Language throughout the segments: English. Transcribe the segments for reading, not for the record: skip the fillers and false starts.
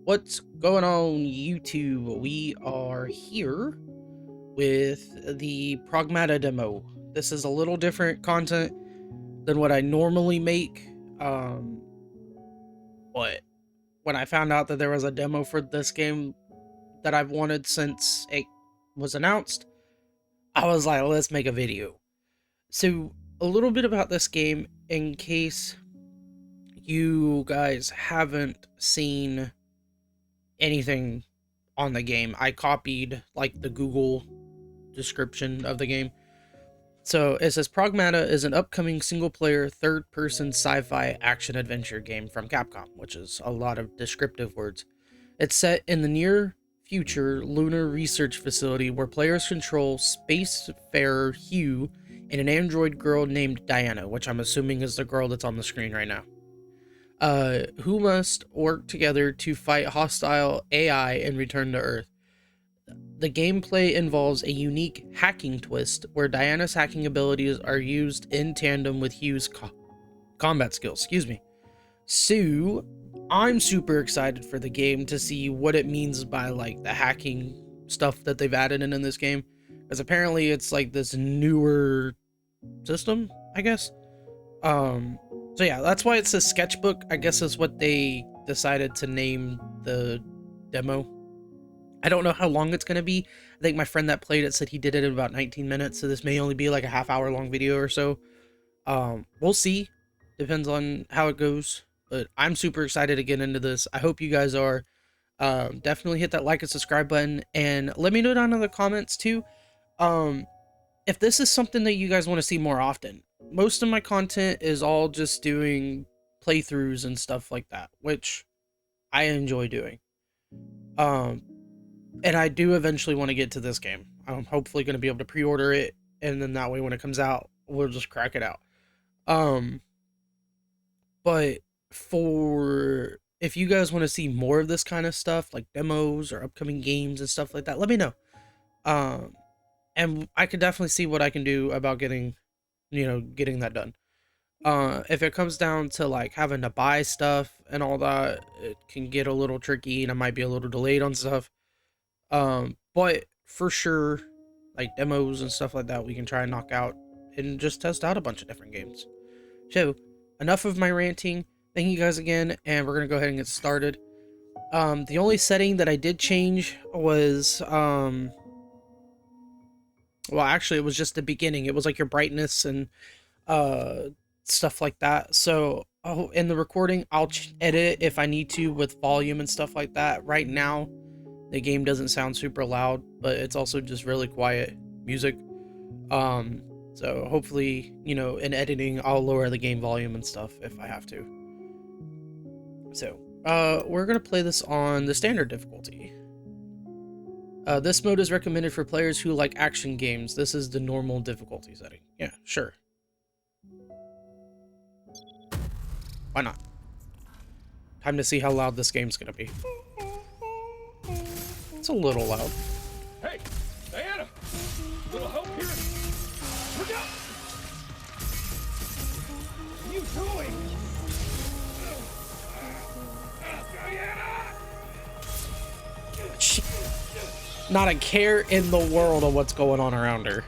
What's going on, YouTube? We are here with the Pragmata demo. This is a little different content than what I normally make. Um, but when I found out that there was a demo for this game that I've wanted since it was announced, I was like, let's make a video. So, a little bit about this game in case you guys haven't seen anything on the game. I copied like the Google description of the game. So it says Pragmata is an upcoming single-player third-person sci-fi action-adventure game from Capcom, which is a lot of descriptive words. It's set in the near future lunar research facility where players control spacefarer Hugh and an android girl named Diana, which I'm assuming is the girl that's on the screen right now. Who must work together to fight hostile AI and return to Earth. The gameplay involves a unique hacking twist where Diana's hacking abilities are used in tandem with Hugh's combat skills. Excuse me. So, I'm super excited for the game to see what it means by like the hacking stuff that they've added in this game, because apparently it's like this newer system, I guess. So yeah, that's why it's a sketchbook, I guess is what they decided to name the demo. I don't know how long it's going to be. I think my friend that played it said he did it in about 19 minutes, so this may only be like a half-hour long video or so. We'll see. Depends on how it goes. But I'm super excited to get into this. I hope you guys are. Definitely hit that like and subscribe button, and let me know down in the comments too. If this is something that you guys want to see more often. Most of my content is all just doing playthroughs and stuff like that, which I enjoy doing. And I do eventually want to get to this game. I'm hopefully going to be able to pre-order it, and then that way when it comes out, we'll just crack it out. But for if you guys want to see more of this kind of stuff, like demos or upcoming games and stuff like that, let me know. And I could definitely see what I can do about getting that done. If it comes down to like having to buy stuff and all that, it can get a little tricky and I might be a little delayed on stuff. But for sure, like demos and stuff like that, we can try and knock out and just test out a bunch of different games. So, enough of my ranting. Thank you guys again, and we're gonna go ahead and get started. The only setting that I did change was, well, actually, it was just the beginning. It was like your brightness and, stuff like that. So, in the recording, I'll edit if I need to with volume and stuff like that. Right now, the game doesn't sound super loud, but it's also just really quiet music. So hopefully, in editing, I'll lower the game volume and stuff if I have to. So, we're gonna play this on the standard difficulty. This mode is recommended for players who like action games. This is the normal difficulty setting. Yeah, sure. Why not? Time to see how loud this game's gonna be. It's a little loud. Hey, Diana! Little help here? Look out! What are you doing? Diana! She, not a care in the world of what's going on around her.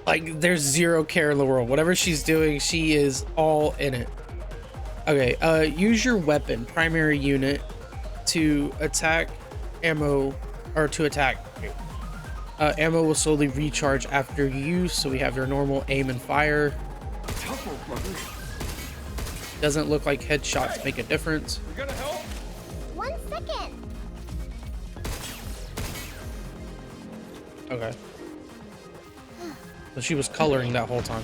Like, there's zero care in the world. Whatever she's doing, she is all in it. Okay, use your weapon, primary unit, to attack ammo, or to attack. Ammo will slowly recharge after use, so we have your normal aim and fire. Doesn't look like headshots make a difference. You gonna help? 1 second. Okay. So she was coloring that whole time.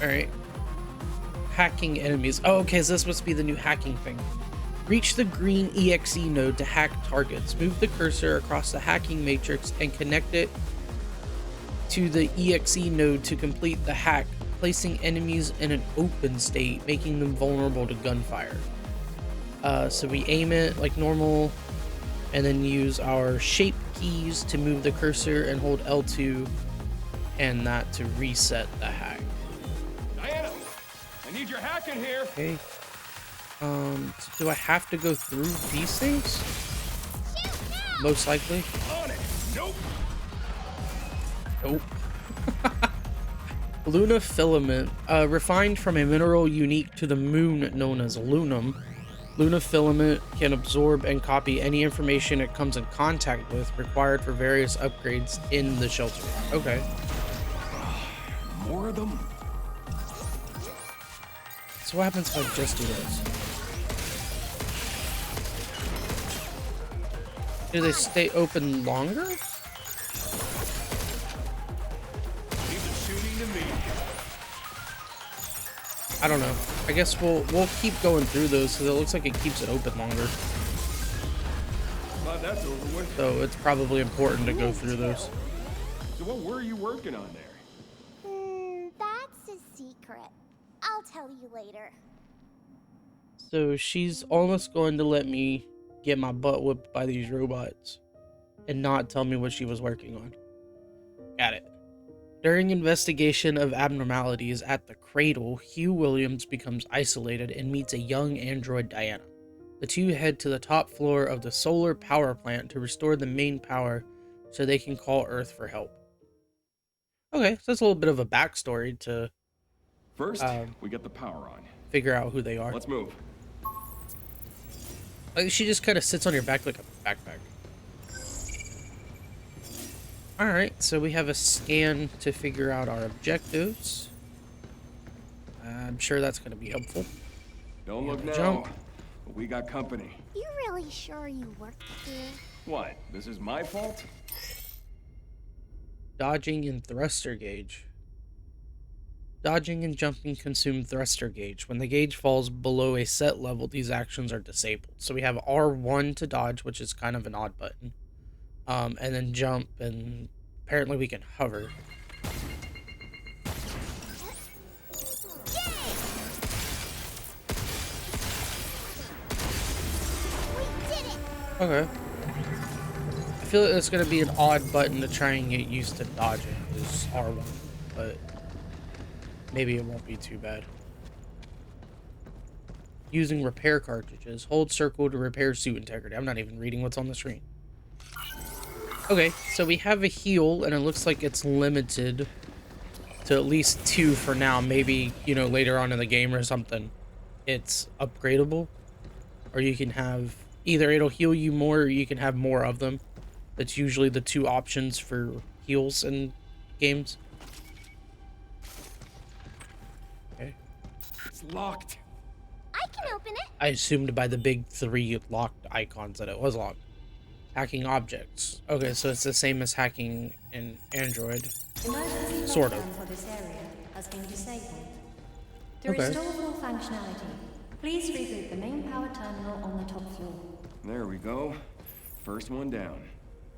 Alright. Hacking enemies. Oh, okay, so this must be the new hacking thing. Reach the green EXE node to hack targets. Move the cursor across the hacking matrix and connect it to the EXE node to complete the hack, placing enemies in an open state, making them vulnerable to gunfire. So we aim it like normal, and then use our shape keys to move the cursor and hold L2 and that to reset the hack. Diana, I need your hack in here. Okay. So do I have to go through these things? Most likely. On it. Nope. Nope. Luna filament, refined from a mineral unique to the moon known as lunum. Luna filament can absorb and copy any information it comes in contact with, required for various upgrades in the shelter. Okay. More of them? So what happens if I just do this? Do they stay open longer? Even shooting to me. I don't know. I guess we'll keep going through those because it looks like it keeps it open longer. Glad that's over with. So it's probably important to go through those. So what were you working on there? That's a secret. I'll tell you later. So she's almost going to let me get my butt whipped by these robots and not tell me what she was working on. Got it. During investigation of abnormalities at the cradle, Hugh Williams becomes isolated and meets a young android Diana. The two head to the top floor of the solar power plant to restore the main power so they can call Earth for help. Okay, so that's a little bit of a backstory to First, we get the power on. figure out who they are. Let's move. Like, she just kind of sits on your back like a backpack. Alright, so we have a scan to figure out our objectives. I'm sure that's going to be helpful. Don't look now. Jump. But we got company. You really sure you worked here? What? This is my fault? Dodging and thruster gauge. Dodging and jumping consume thruster gauge. When the gauge falls below a set level, these actions are disabled. So we have R1 to dodge, which is kind of an odd button. And then jump, and apparently we can hover. Okay. I feel like it's going to be an odd button to try and get used to dodging, is R1, but maybe it won't be too bad. Using repair cartridges. Hold circle to repair suit integrity. I'm not even reading what's on the screen. Okay, so we have a heal, and it looks like it's limited to at least 2 for now. Maybe, you know, later on in the game or something, it's upgradable. Or you can have, either it'll heal you more, or you can have more of them. That's usually the 2 options for heals in games. Okay. It's locked. I can open it. I assumed by the big 3 locked icons that it was locked. Hacking objects. Okay, so it's the same as hacking in Android. Emergency Sort of. lockdown for this area has been disabled. To Okay. restore full functionality, please reboot the main power terminal on the top floor. There we go. First one down.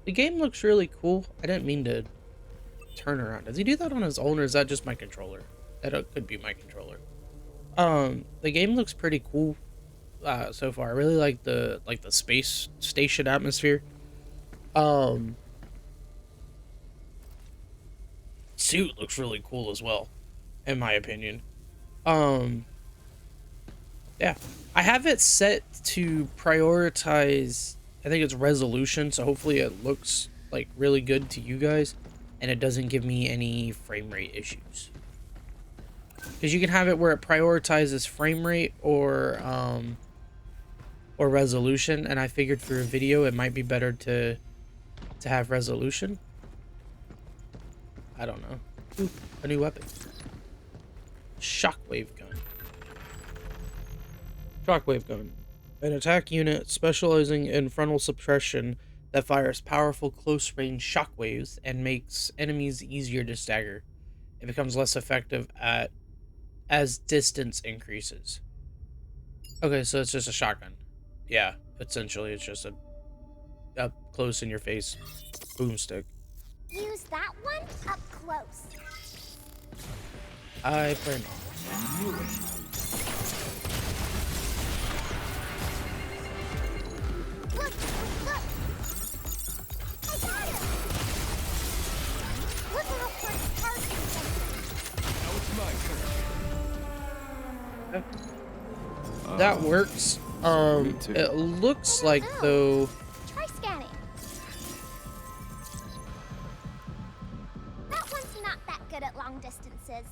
The game looks really cool. I didn't mean to turn around. Does he do that on his own, or is that just my controller? That could be my controller. The game looks pretty cool so far. I really like the space station atmosphere. Suit looks really cool as well, in my opinion. Yeah, I have it set to prioritize, I think it's resolution, so hopefully it looks like really good to you guys and it doesn't give me any frame rate issues. Because you can have it where it prioritizes frame rate or resolution, and I figured for a video it might be better to have resolution. I don't know. Ooh, a new weapon. Shockwave gun. Shockwave gun. An attack unit specializing in frontal suppression that fires powerful close-range shockwaves and makes enemies easier to stagger. It becomes less effective as distance increases. Okay, so it's just a shotgun. Yeah, essentially it's just a up close in your face boomstick. Use that one up close. I plan on. Look! I got him! Look out for Okay. That works. Me too. It looks like Oh. though. Try scanning. That one's not that good at long distances.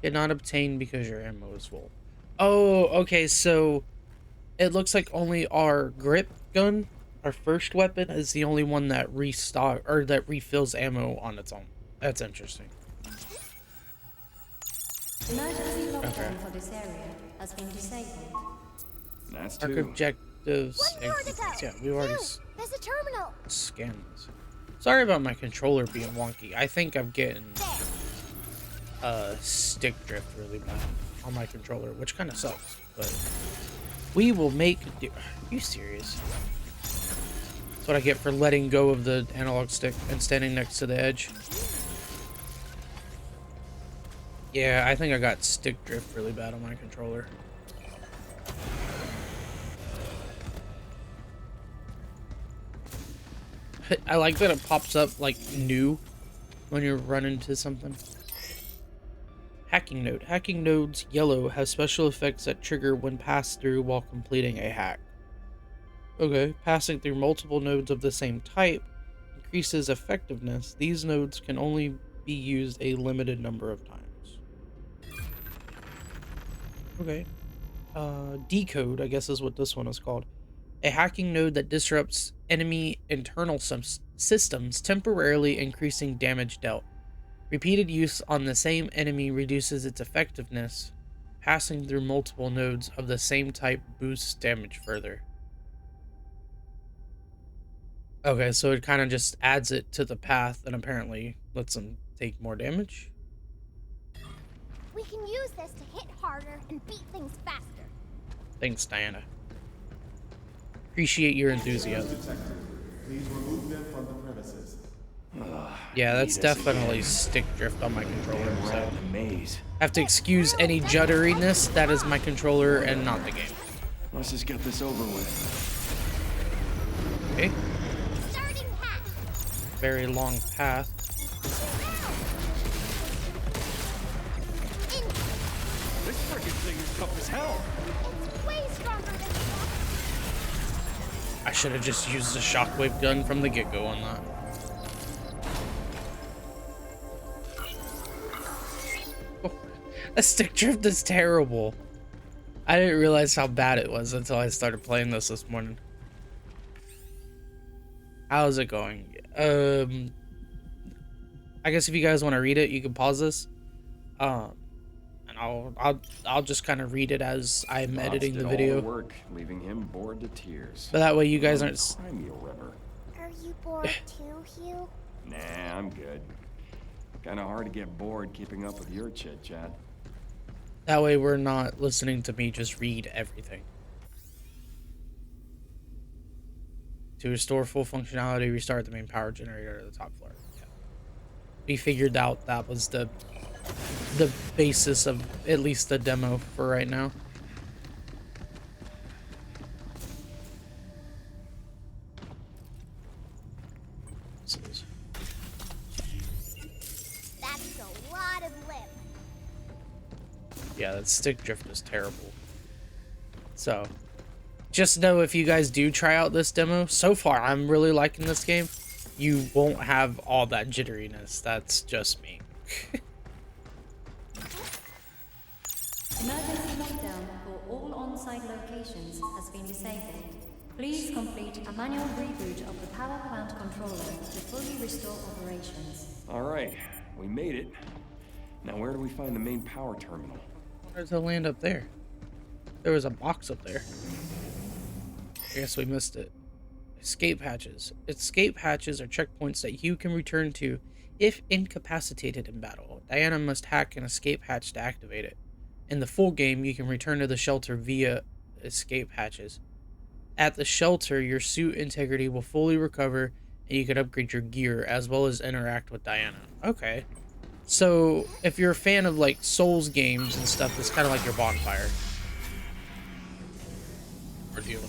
Cannot obtain because your ammo is full. Oh, okay, so it looks like only our grip gun, our first weapon, is the only one that restock or that refills ammo on its own. That's interesting. Emergency Okay. lockdown for this area has been disabled. That's Arc two. objectives. One more to go. Yeah, we've already Hugh, there's a terminal. scanned this. Sorry about my controller being wonky. I think I'm getting There. stick drift really bad on my controller, which kind of sucks. But we will make. Are you serious? That's what I get for letting go of the analog stick and standing next to the edge. Yeah, I think I got stick drift really bad on my controller. I like that it pops up like new when you run into something. Hacking node. Hacking nodes yellow have special effects that trigger when passed through while completing a hack. Okay, passing through multiple nodes of the same type increases effectiveness. These nodes can only be used a limited number of times. Okay. Decode, I guess is what this one is called. A hacking node that disrupts enemy internal systems, temporarily increasing damage dealt. Repeated use on the same enemy reduces its effectiveness. Passing through multiple nodes of the same type boosts damage further. Okay, so it kind of just adds it to the path and apparently lets them take more damage. We can use this to hit harder and beat things faster. Thanks, Diana. Appreciate your enthusiasm. Please remove them from the premises. Yeah, that's Need us definitely again. stick drift on my controller. Damn So rat in the maze. have to excuse any judderiness. That is my controller and not the game. Let's just get this over with. Okay, Starting hack. very long path. This freaking thing is tough as hell. It's way stronger than the I should have just used the shockwave gun from the get-go on that. Oh, a stick drift is terrible. I didn't realize how bad it was until I started playing this morning. How's it going? I guess if you guys want to read it, you can pause this. And I'll just kind of read it as I'm Pops editing did the all video. work, leaving him bored to tears. But that way you guys aren't Cry me a river. Are you bored too, Hugh? Nah, I'm good. Kinda hard to get bored keeping up with your chit chat. that way we're not listening to me just read everything. To restore full functionality, restart the main power generator at the top floor. Yeah. We figured out that was the basis of at least the demo for right now. That's a lot of lip. Yeah, that stick drift is terrible. So, just know if you guys do try out this demo, so far I'm really liking this game. You won't have all that jitteriness. That's just me. Emergency lockdown for all on-site locations has been disabled. Please complete a manual reboot of the power plant controller to fully restore operations. Alright, we made it. Now where do we find the main power terminal? Where's the land up there? There was a box up there. I guess we missed it. Escape hatches. Escape hatches are checkpoints that Hugh can return to if incapacitated in battle. Diana must hack an escape hatch to activate it. In the full game, you can return to the shelter via escape hatches. At the shelter, your suit integrity will fully recover and you can upgrade your gear as well as interact with Diana. Okay. So, if you're a fan of like Souls games and stuff, it's kind of like your bonfire. Ordeal.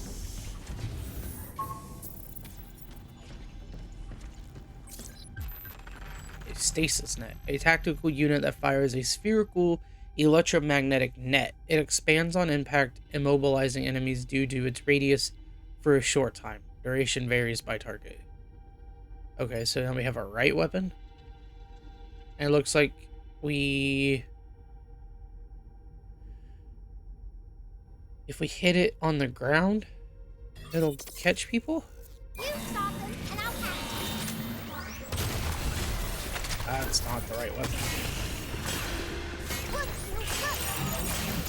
A stasis net. A tactical unit that fires a spherical electromagnetic net. It expands on impact, immobilizing enemies due to its radius for a short time. Duration varies by target. Okay, so now we have our right weapon. And it looks like if we hit it on the ground, it'll catch people? You stop them, and I'll catch That's not the right weapon. you. Look,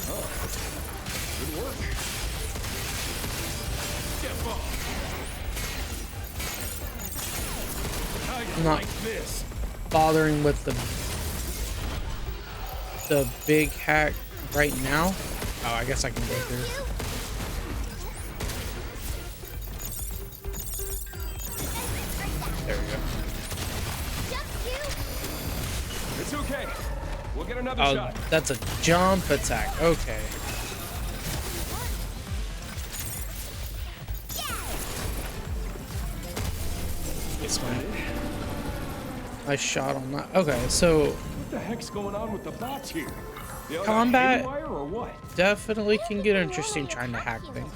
look. Good work. Step up. How you I'm not like this? bothering with the big hack right now. Oh, I guess I can go through. There we go. Just you. It's okay. We'll get another Oh, shot. that's a jump attack. Okay. It's fine. Nice shot on that. Okay, so What the heck's going on with the bots here? They all got Combat- haywire or what? definitely can get interesting trying to hack things.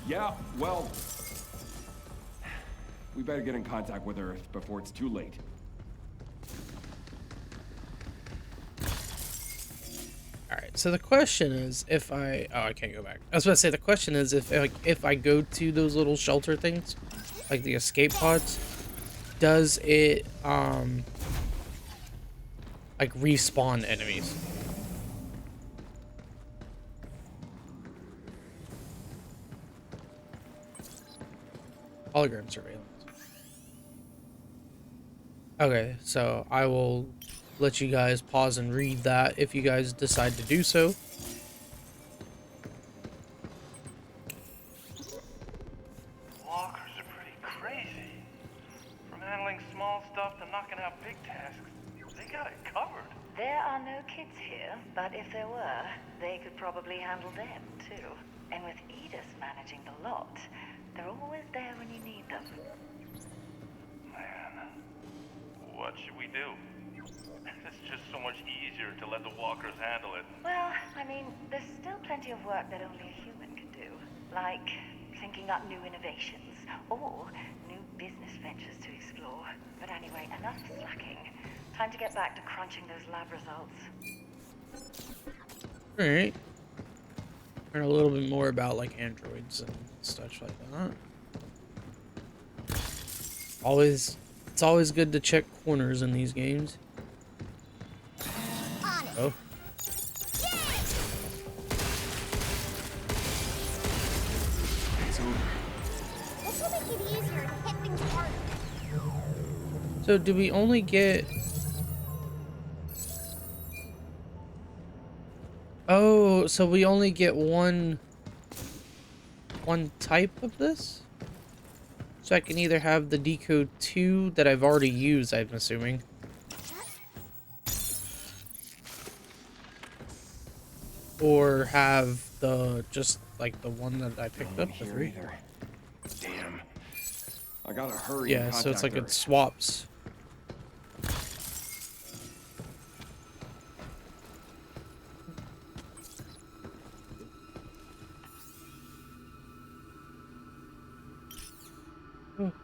Yeah, well, we better get in contact with her before it's too late. Alright, so the question is if I... Oh, I can't go back. I was about to say, the question is if I go to those little shelter things, like the escape pods, does it, like, respawn enemies? Hologram surveillance. Okay, so I will let you guys pause and read that if you guys decide to do so. Walkers are pretty crazy. From handling small stuff to knocking out big tasks, they got it covered. There are no kids here, but if there were, they could probably handle them, too. And with Edith managing the lot, they're always there when you need them. Man, what should we do? It's just so much easier to let the walkers handle it. Well, I mean, there's still plenty of work that only a human can do. Like thinking up new innovations, or new business ventures to explore. But anyway, enough slacking. Time to get back to crunching those lab results. Alright. Learn a little bit more about, like, androids and stuff like that. It's always good to check corners in these games. On it. Oh. This will make it easier to hit things harder. So do we only get... Oh, so we only get one type of this? So I can either have the decode 2 that I've already used, I'm assuming. Or have just like the one that I picked up, the 3. Either. Damn. I gotta hurry. Yeah, and so it's like contact it swaps.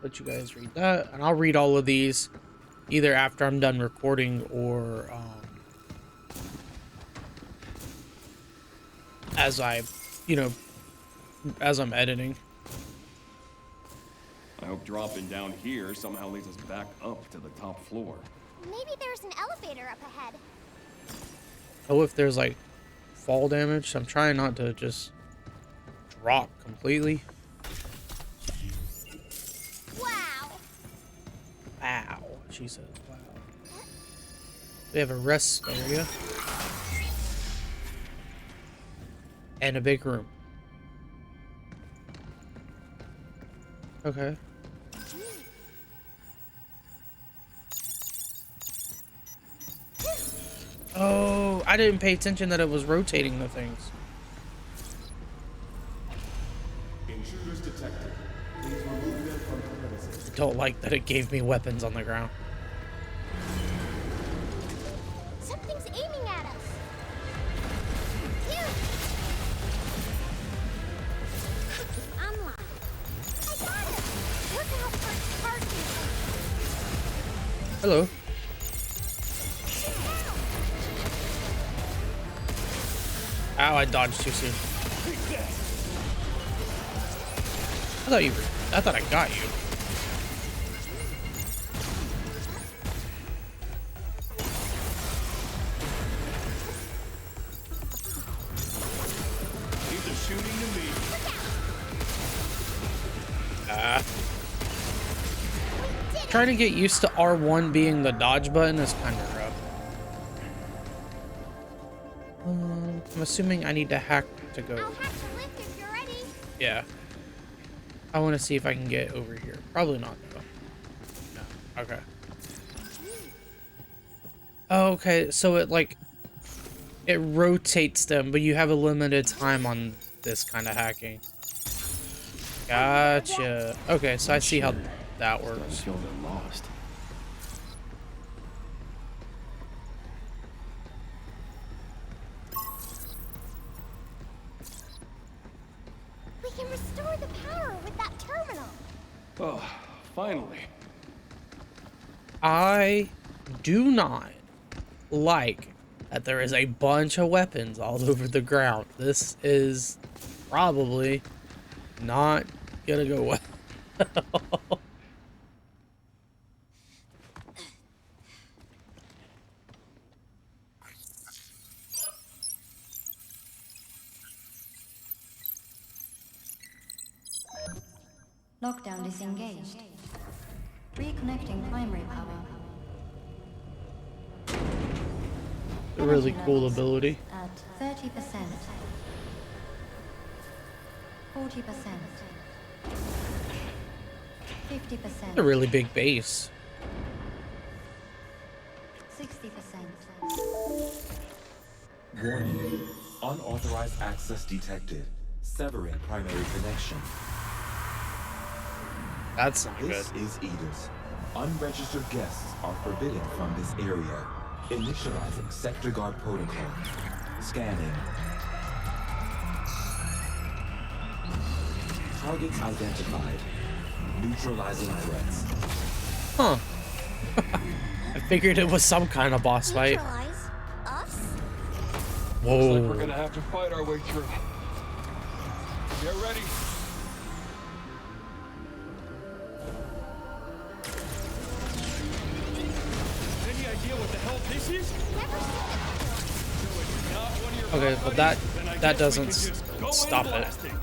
Let you guys read that, and I'll read all of these either after I'm done recording or as as I'm editing. I hope dropping down here somehow leads us back up to the top floor. Maybe there's an elevator up ahead. Oh, if there's like fall damage, so I'm trying not to just drop completely. Wow. Wow, she says, wow. We have a rest area. And a big room. Okay. Oh, I didn't pay attention that it was rotating the things. Intruders detected. Please remove them from the premises. Don't like that it gave me weapons on the ground. Something's aiming at us. Hello. Ow, I dodged too soon. I thought I got you. These are shooting to me. Trying to get used to R1 being the dodge button is kind of rough. I'm assuming I need to hack to go. I'll hack the lift if you're ready. Yeah. I want to see if I can get over here. Probably not, though. No. Okay. Oh, okay, so it rotates them, but you have a limited time on this kind of hacking. Gotcha. Okay, so I see how that I works. feel they're lost. We can restore the power with that terminal. Oh, finally. I do not like that there is a bunch of weapons all over the ground. This is probably not gonna go well. Lockdown disengaged. Reconnecting primary power. A really Energy cool levels ability. At 30%. 40%. 50%. A really big base. 60%. Warning. Unauthorized access detected. Severing primary connection. That's not good. This is Edith. Unregistered guests are forbidden from this area. Initializing sector guard protocol. Scanning. Targets identified. Neutralizing threats. Huh. I figured it was some kind of boss fight. Neutralize us? Whoa. Looks like we're gonna have to fight our way through. Get ready. Any idea what the hell this is? Never seen it before. Not one of your Okay, buddies? but that Then I that guess we doesn't can just go in stop it. blasting.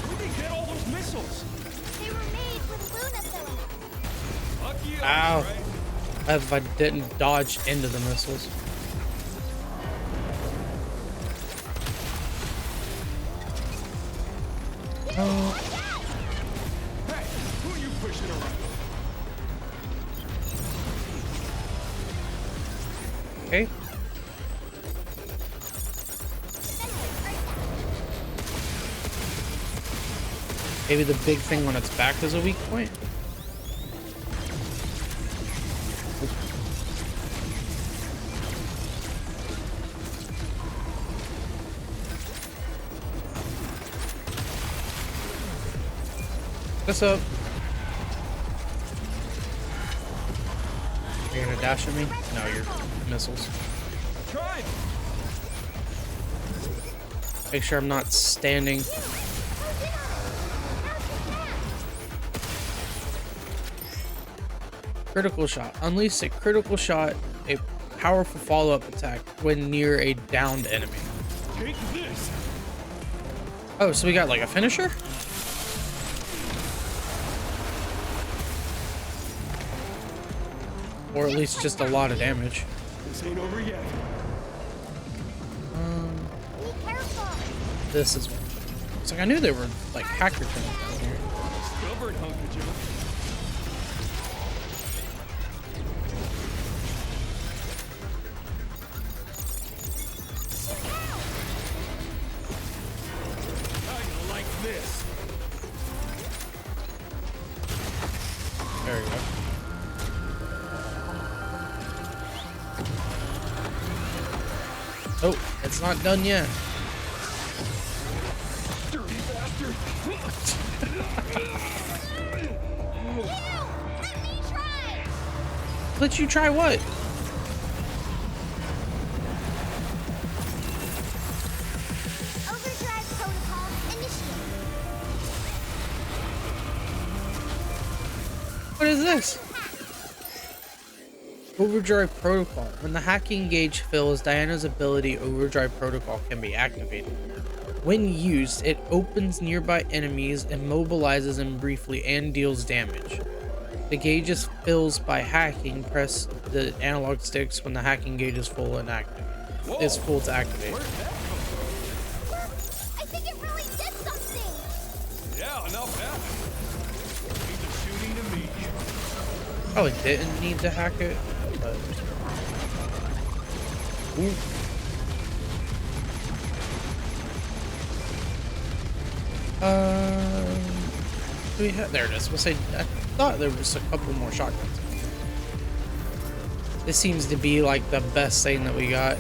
Where'd they get all those missiles? They were made with Luna filament. Fuck you, Ow. right? If I didn't dodge into the missiles. Oh, Hey, who are you pushing around? okay. Maybe the big thing on its back is a weak point? What's up? You're gonna dash at me? No, you're missiles. Tried. Make sure I'm not standing. Critical shot. Unleash a critical shot, a powerful follow-up attack when near a downed enemy. Take this. Oh, so we got like a finisher? Or at least just a lot of damage. This ain't over yet. Be careful. This is one. It's like I knew they were like hacker things down here. Stubborn hunk of junk. How you like this? There we go. It's not done yet. Dirty bastard! Let me try! Let you try what? Overdrive protocol initiated. What is this? Overdrive protocol. When the hacking gauge fills, Diana's ability Overdrive protocol can be activated. When used, it opens nearby enemies, immobilizes them briefly, and deals damage. The gauge is fills by hacking. Press the analog sticks when the hacking gauge is full and active. Is full to activate. I think it really did something! Yeah, not bad. Need the shooting to me. Probably didn't need to hack it, but... Ooh. Do we have... There it is. We'll say... I thought there was a couple more shotguns. This seems to be like the best thing that we got.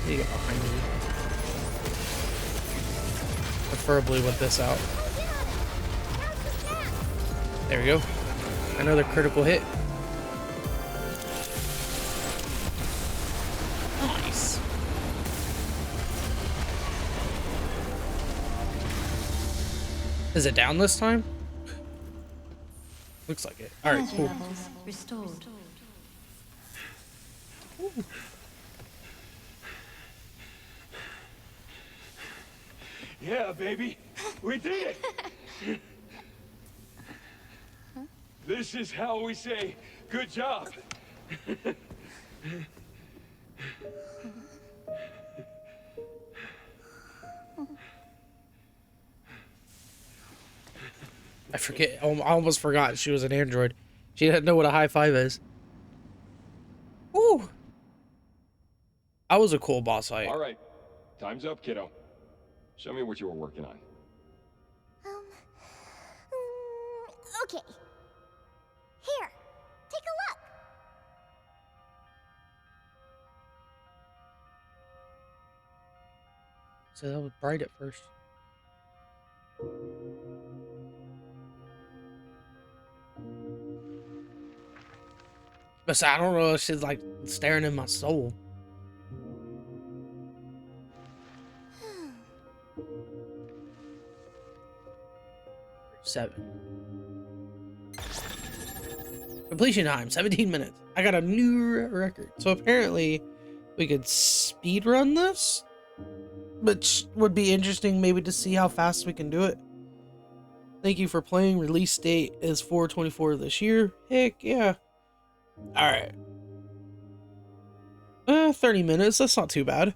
You get behind me. Preferably with this out. There we go. Another critical hit. Nice. Is it down this time? Looks like it. Alright, Energy cool. levels restored. Yeah, baby. We did it! This is how we say, good job. I forget. I almost forgot she was an android. She didn't know what a high five is. Woo! That was a cool boss fight. All right, time's up, kiddo. Show me what you were working on. Okay. Here, take a look. So that was bright at first. But I don't know if she's like staring in my soul. Seven. Completion time, 17 minutes. I got a new record. So apparently we could speed run this, which would be interesting maybe to see how fast we can do it. Thank you for playing. Release date is 4/24 this year. Heck yeah. Alright. 30 minutes, that's not too bad.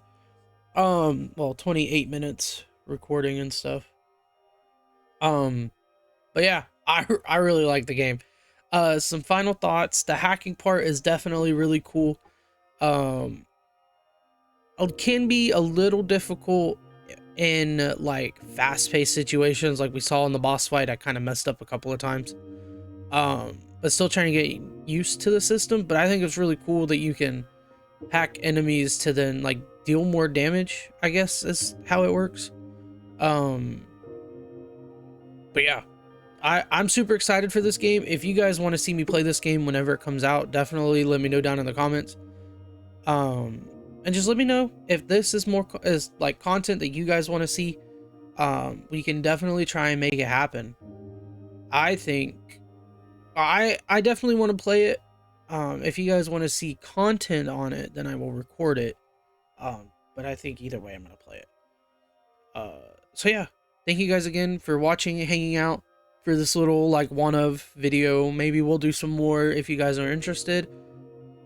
Well, 28 minutes recording and stuff. But yeah, I really like the game. Some final thoughts. The hacking part is definitely really cool. It can be a little difficult in like fast-paced situations, like we saw in the boss fight. I kind of messed up a couple of times. But still trying to get used to the system. But I think it's really cool that you can hack enemies to then like deal more damage, I guess is how it works. But yeah, I'm super excited for this game. If you guys want to see me play this game whenever it comes out, definitely let me know down in the comments. And just let me know if this is more is like content that you guys want to see. We can definitely try and make it happen. I think I definitely want to play it. If you guys want to see content on it, then I will record it. But I think either way I'm gonna play it. So yeah, thank you guys again for watching and hanging out for this little like one-of video. Maybe we'll do some more if you guys are interested.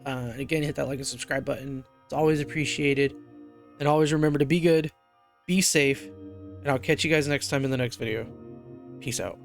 Again, hit that like and subscribe button. It's always appreciated. And always remember to be good, be safe, and I'll catch you guys next time in the next video. Peace out.